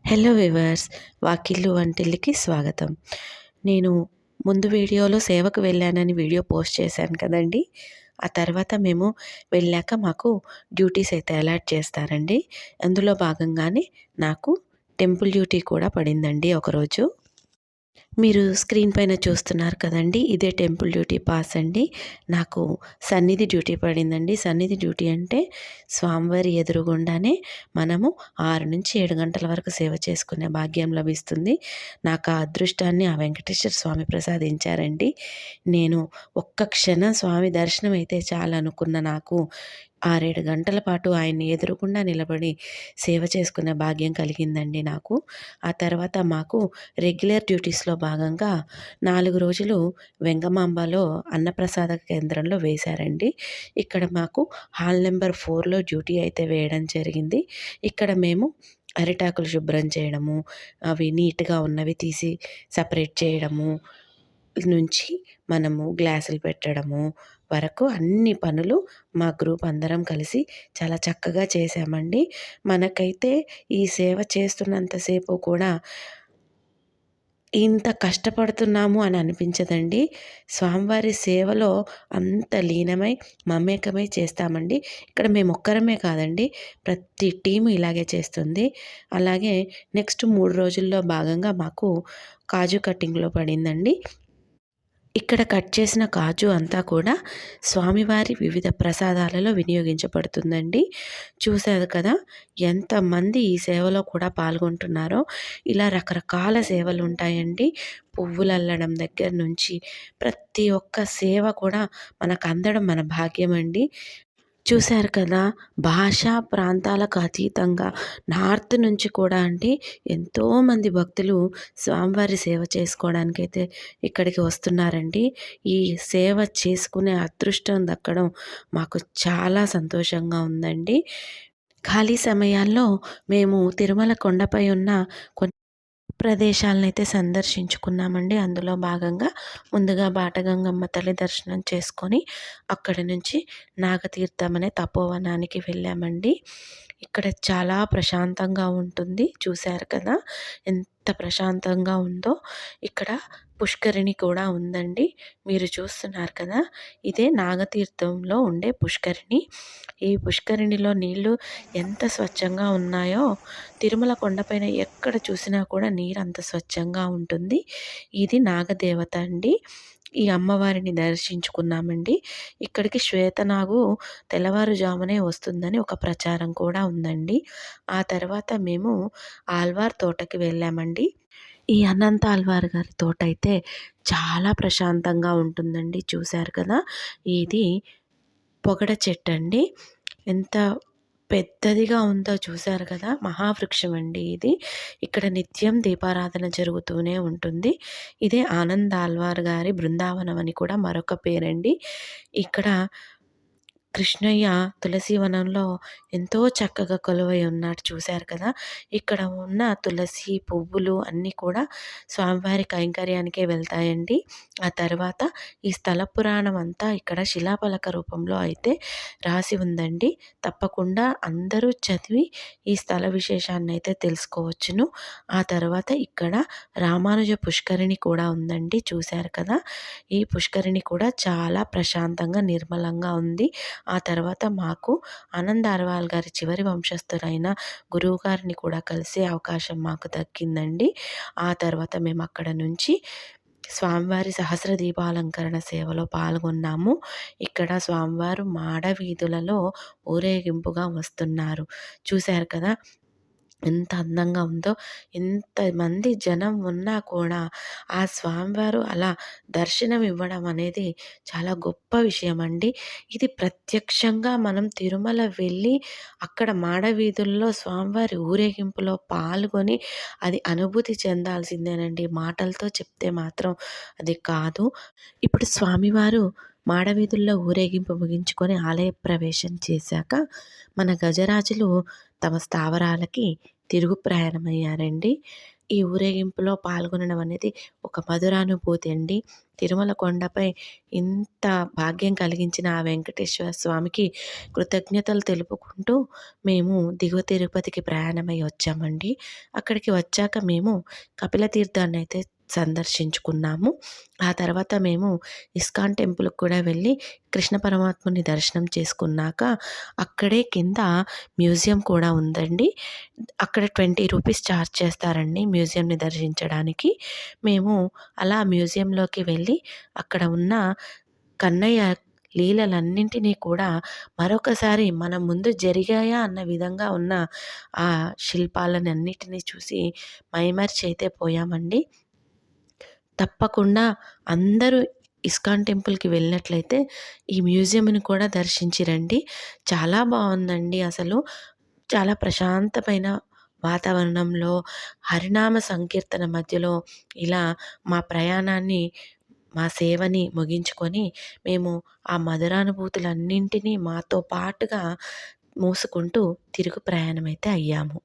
Hello viewers, వాకిళ్ళు వంటిల్లుకి స్వాగతం. నేను ముందు వీడియోలో సేవకు వెళ్ళానని వీడియో పోస్ట్ చేశాను కదండీ! ఆ తర్వాత మేము వెళ్ళాక మాకు డ్యూటీస్ అయితే అలాట్ చేస్తారండి. అందులో భాగంగానే నాకు టెంపుల్ డ్యూటీ కూడా పడిందండి ఒకరోజు. మీరు స్క్రీన్ పైన చూస్తున్నారు కదండీ! ఇదే టెంపుల్ డ్యూటీ పాస్ అండి. నాకు సన్నిధి డ్యూటీ పడిందండి. సన్నిధి డ్యూటీ అంటే స్వామివారి ఎదురుగుండానే మనము 6-7 గంటల వరకు సేవ చేసుకునే భాగ్యం లభిస్తుంది. నాకు ఆ అదృష్టాన్ని ఆ వెంకటేశ్వర స్వామి ప్రసాదించారండి. నేను ఒక్క క్షణం స్వామి దర్శనం అయితే చాలనుకున్న నాకు 6-7 గంటల పాటు ఆయన్ని ఎదురుగుండా నిలబడి సేవ చేసుకునే భాగ్యం కలిగిందండి నాకు. ఆ తర్వాత మాకు రెగ్యులర్ డ్యూటీస్‌లో భాగంగా 4 రోజులు వెంగమాంబలో అన్నప్రసాద కేంద్రంలో వేశారండి. ఇక్కడ మాకు హాల్ నెంబర్ 4లో డ్యూటీ అయితే వేయడం జరిగింది. ఇక్కడ మేము అరిటాకులు శుభ్రం చేయడము, అవి నీట్‌గా ఉన్నవి తీసి సెపరేట్ చేయడము నుంచి మనము గ్లాసులు పెట్టడము వరకు అన్ని పనులు మా గ్రూప్ అందరం కలిసి చాలా చక్కగా చేశామండి. మనకైతే ఈ సేవ చేస్తున్నంత సేపు కూడా ఇంత కష్టపడుతున్నాము అని అనిపించదండి. స్వామివారి సేవలో అంత లీనమై, మమేకమై చేస్తామండి. ఇక్కడ మేమొక్కరమే కాదండి, ప్రతి టీము ఇలాగే చేస్తుంది. అలాగే నెక్స్ట్ 3 రోజుల్లో భాగంగా మాకు కాజు కటింగ్‌లో పడిందండి. ఇక్కడ కట్ చేసిన కాజు అంతా కూడా స్వామివారి వివిధ ప్రసాదాలలో వినియోగించబడుతుందండి. చూశారు కదా! ఎంతమంది ఈ సేవలో కూడా పాల్గొంటున్నారో. ఇలా రకరకాల సేవలుంటాయండి. పువ్వులల్లడం దగ్గర నుంచి ప్రతి ఒక్క సేవ కూడా మనకు అందడం మన భాగ్యమండి. చూశారు కదా! భాషా ప్రాంతాలకు అతీతంగా నార్త్ నుంచి కూడా అండి ఎంతోమంది భక్తులు స్వామివారి సేవ చేసుకోవడానికైతే ఇక్కడికి వస్తున్నారండి. ఈ సేవ చేసుకునే అదృష్టం దక్కడం మాకు చాలా సంతోషంగా ఉందండి. ఖాళీ సమయాల్లో మేము తిరుమల కొండపై ఉన్న కొన్ని ప్రదేశాలనైతే సందర్శించుకున్నామండి. అందులో భాగంగా ముందుగా బాటగంగమ్మ తల్లి దర్శనం చేసుకొని అక్కడి నుంచి నాగతీర్థం అనే తపోవనానికి వెళ్ళామండి. ఇక్కడ చాలా ప్రశాంతంగా ఉంటుంది. చూశారు కదా! ఎంత ప్రశాంతంగా ఉందో. ఇక్కడ పుష్కరిణి కూడా ఉందండి. మీరు చూస్తున్నారు కదా! ఇదే నాగతీర్థంలో ఉండే పుష్కరిణి. ఈ పుష్కరిణిలో నీళ్లు ఎంత స్వచ్ఛంగా ఉన్నాయో, తిరుమల కొండపైన ఎక్కడ చూసినా కూడా నీరు అంత స్వచ్ఛంగా ఉంటుంది. ఇది నాగదేవత అండి. ఈ అమ్మవారిని దర్శించుకున్నామండి. ఇక్కడికి శ్వేతనాగు తెల్లవారుజామునే వస్తుందని ఒక ప్రచారం కూడా ఉందండి. ఆ తర్వాత మేము ఆల్వార్ తోటకి వెళ్ళామండి. ఈ అనంత ఆళ్వార్ గారి తోటైతే చాలా ప్రశాంతంగా ఉంటుందండి. చూశారు కదా! ఇది పొగడ చెట్టండి. ఎంత పెద్దదిగా ఉందో చూశారు కదా! మహావృక్షం అండి ఇది. ఇక్కడ నిత్యం దీపారాధన జరుగుతూనే ఉంటుంది. ఇదే ఆనంద్ ఆళ్వార్ గారి బృందావనం అని కూడా మరొక పేరండి. ఇక్కడ కృష్ణయ్య తులసి వనంలో ఎంతో చక్కగా కొలువై ఉన్నాడు. చూశారు కదా! ఇక్కడ ఉన్న తులసి పువ్వులు అన్నీ కూడా స్వామివారి కైంకర్యానికే వెళ్తాయండి. ఆ తర్వాత ఈ స్థల పురాణం అంతా ఇక్కడ శిలాఫలక రూపంలో అయితే రాసి ఉందండి. తప్పకుండా అందరూ చదివి ఈ స్థల విశేషాన్నయితే తెలుసుకోవచ్చును. ఆ తర్వాత ఇక్కడ రామానుజ పుష్కరిణి కూడా ఉందండి. చూశారు కదా! ఈ పుష్కరిణి కూడా చాలా ప్రశాంతంగా, నిర్మలంగా ఉంది. ఆ తర్వాత మాకు ఆనంద్ ఆళ్వార్ గారి చివరి వంశస్థులైన గురువుగారిని కూడా కలిసే అవకాశం మాకు దక్కిందండి. ఆ తర్వాత మేము అక్కడ నుంచి స్వామివారి సహస్ర దీపాలంకరణ సేవలో పాల్గొన్నాము. ఇక్కడ స్వామివారు మాడ వీధులలో ఊరేగింపుగా వస్తున్నారు. చూశారు కదా! ఎంత అందంగా ఉందో. ఎంతమంది జనం ఉన్నా కూడా ఆ స్వామివారు అలా దర్శనం ఇవ్వడం అనేది చాలా గొప్ప విషయమండి. ఇది ప్రత్యక్షంగా మనం తిరుమల వెళ్ళి అక్కడ మాడ వీధుల్లో స్వామివారి ఊరేగింపులో పాల్గొని అది అనుభూతి చెందాల్సిందేనండి. మాటలతో చెప్తే మాత్రం అది కాదు. ఇప్పుడు స్వామివారు మాడవీధుల్లో ఊరేగింపు ముగించుకొని ఆలయ ప్రవేశం చేశాక మన గజరాజులు తమ స్థావరాలకి తిరుగు ప్రయాణమయ్యారండి. ఈ ఊరేగింపులో పాల్గొనడం అనేది ఒక మధురానుభూతి అండి. తిరుమల కొండపై ఇంత భాగ్యం కలిగించిన ఆ వెంకటేశ్వర స్వామికి కృతజ్ఞతలు తెలుపుకుంటూ మేము దిగువ తిరుపతికి ప్రయాణమై వచ్చామండి. అక్కడికి వచ్చాక మేము కపిల తీర్థాన్నయితే సందర్శించుకున్నాము. ఆ తర్వాత మేము ఇస్కాన్ టెంపుల్‌కి కూడా వెళ్ళి కృష్ణ పరమాత్ముని దర్శనం చేసుకున్నాక అక్కడే కింద మ్యూజియం కూడా ఉందండి. అక్కడ 20 రూపీస్ చార్జ్ చేస్తారండి మ్యూజియంని దర్శించడానికి. మేము అలా మ్యూజియంలోకి వెళ్ళి అక్కడ ఉన్న కన్నయ్య లీలలన్నింటినీ కూడా మరొకసారి మన ముందు జరిగాయా అన్న విధంగా ఉన్న ఆ శిల్పాలనన్నిటిని చూసి మైమరిచయితే పోయామండి. తప్పకుండా అందరూ ఇస్కాన్ టెంపుల్‌కి వెళ్ళినట్లయితే ఈ మ్యూజియంని కూడా దర్శించి రండి. చాలా బావుందండి అసలు. చాలా ప్రశాంతమైన వాతావరణంలో హరినామ సంకీర్తన మధ్యలో ఇలా మా ప్రయాణాన్ని, మా సేవని ముగించుకొని మేము ఆ మధురానుభూతులన్నింటినీ మాతో పాటుగా మోసుకుంటూ తిరుగు ప్రయాణమైతే అయ్యాము.